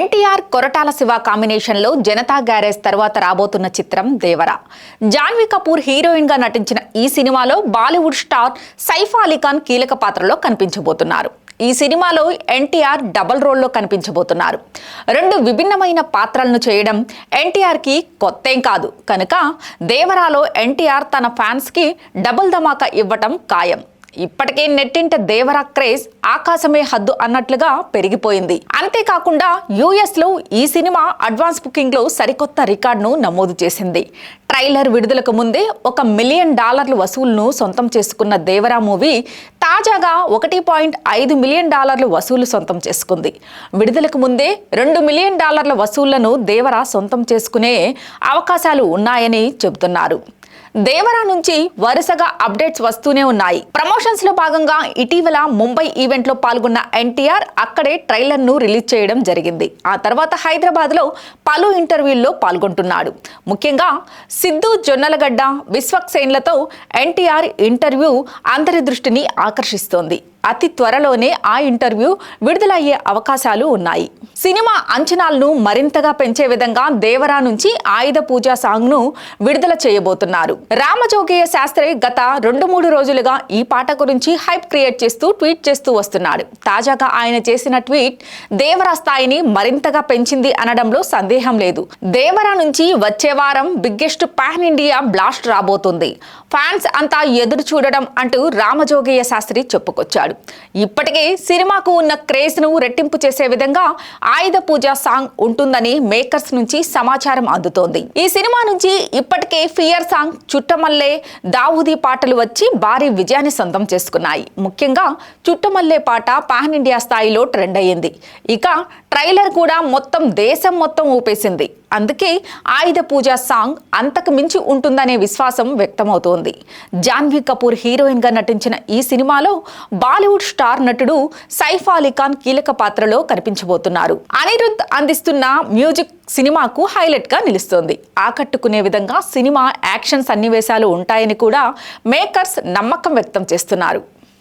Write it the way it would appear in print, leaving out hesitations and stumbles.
NTR Koratala Shiva combination లో Janata garage తర్వాత రాబోతున్న చిత్రం దేవర. జాన్వీ కపూర్ హీరోయిన్ గా నటించిన ఈ సినిమాలో బాలీవుడ్ స్టార్ సైఫ్ అలీ ఖాన్ కీలక పాత్రలో కనిపించబోతున్నారు. ఈ సినిమాలో ఎన్టీఆర్ డబుల్ రోల్లో కనిపించబోతున్నారు. రెండు విభిన్నమైన పాత్రలను చేయడం ఎన్టీఆర్ కి కొత్తేం కాదు కనుక దేవరాలో ఎన్టీఆర్ తన ఫ్యాన్స్ కి డబుల్ ధమాకా ఇవ్వటం ఖాయం. ఇప్పటికే నెట్టింట దేవర క్రేజ్ ఆకాశమే హద్దు అన్నట్లుగా పెరిగిపోయింది. అంతేకాకుండా యుఎస్ లో ఈ సినిమా అడ్వాన్స్ బుకింగ్ లో సరికొత్త రికార్డును నమోదు చేసింది. ట్రైలర్ విడుదలకు ముందే $1 మిలియన్ వసూలును సొంతం చేసుకున్న దేవర మూవీ తాజాగా $1.5 మిలియన్ వసూలు సొంతం చేసుకుంది. విడుదలకు ముందే $2 మిలియన్ వసూళ్లను దేవర సొంతం చేసుకునే అవకాశాలు ఉన్నాయని చెబుతున్నారు. దేవర నుంచి వరుసగా అప్డేట్స్ వస్తూనే ఉన్నాయి. ప్రమోషన్స్ లో భాగంగా ఇటీవల ముంబై ఈవెంట్ లో పాల్గొన్న ఎన్టీఆర్ అక్కడే ట్రైలర్ ను రిలీజ్ చేయడం జరిగింది. ఆ తర్వాత హైదరాబాద్ లో పలు ఇంటర్వ్యూల్లో పాల్గొంటున్నాడు. ముఖ్యంగా సిద్ధు జొన్నలగడ్డ, విశ్వక్సేన్లతో ఎన్టీఆర్ ఇంటర్వ్యూ అందరి దృష్టిని ఆకర్షిస్తోంది. అతి త్వరలోనే ఆ ఇంటర్వ్యూ విడుదలయ్యే అవకాశాలు ఉన్నాయి. సినిమా అంచనాలను మరింతగా పెంచే విధంగా దేవరా నుంచి ఆయుధ పూజ సాంగ్ ను విడుదల చేయబోతున్నారు. రామజోగయ్య శాస్త్రి గత 2-3 రోజులుగా ఈ పాట గురించి హైప్ క్రియేట్ చేస్తూ ట్వీట్ చేస్తూ వస్తున్నాడు. తాజాగా ఆయన చేసిన ట్వీట్ దేవరా స్థాయిని మరింతగా పెంచింది అనడంలో సందేహం లేదు. దేవరా నుంచి వచ్చే వారం బిగ్గెస్ట్ పాన్ ఇండియా బ్లాస్ట్ రాబోతుంది. ఫ్యాన్స్ అంతా ఎదురు చూడడం అంటూ రామజోగయ్య శాస్త్రి చెప్పుకొచ్చాడు. ఇప్పటికే సినిమాకు ఉన్న క్రేజ్ ను రెట్టింపు చేసే విధంగా ఆయుధ పూజ సాంగ్ ఉంటుందని మేకర్స్ నుంచి సమాచారం అందుతోంది. ఈ సినిమా నుంచి ఇప్పటికే ఫియర్ సాంగ్, చుట్టమల్లే, దావూదీ పాటలు వచ్చి భారీ విజయాన్ని సొంతం చేసుకున్నాయి. ముఖ్యంగా చుట్టమల్లే పాట పాన్ ఇండియా స్థాయిలో ట్రెండ్ అయ్యింది. ఇక ట్రైలర్ కూడా దేశం మొత్తం ఊపేసింది. అందుకే ఆయుధ పూజ సాంగ్ అంతకు మించి ఉంటుందనే విశ్వాసం వ్యక్తమవుతోంది. జాన్వీ కపూర్ హీరోయిన్ గా నటించిన ఈ సినిమాలో బాలీవుడ్ స్టార్ నటుడు సైఫ్ అలీ ఖాన్ కీలక పాత్రలో కనిపించబోతున్నారు. అనిరుద్ధ్ అందిస్తున్న మ్యూజిక్ సినిమాకు హైలైట్ గా నిలుస్తోంది. ఆకట్టుకునే విధంగా సినిమా యాక్షన్ సన్నివేశాలు ఉంటాయని కూడా మేకర్స్ నమ్మకం వ్యక్తం చేస్తున్నారు.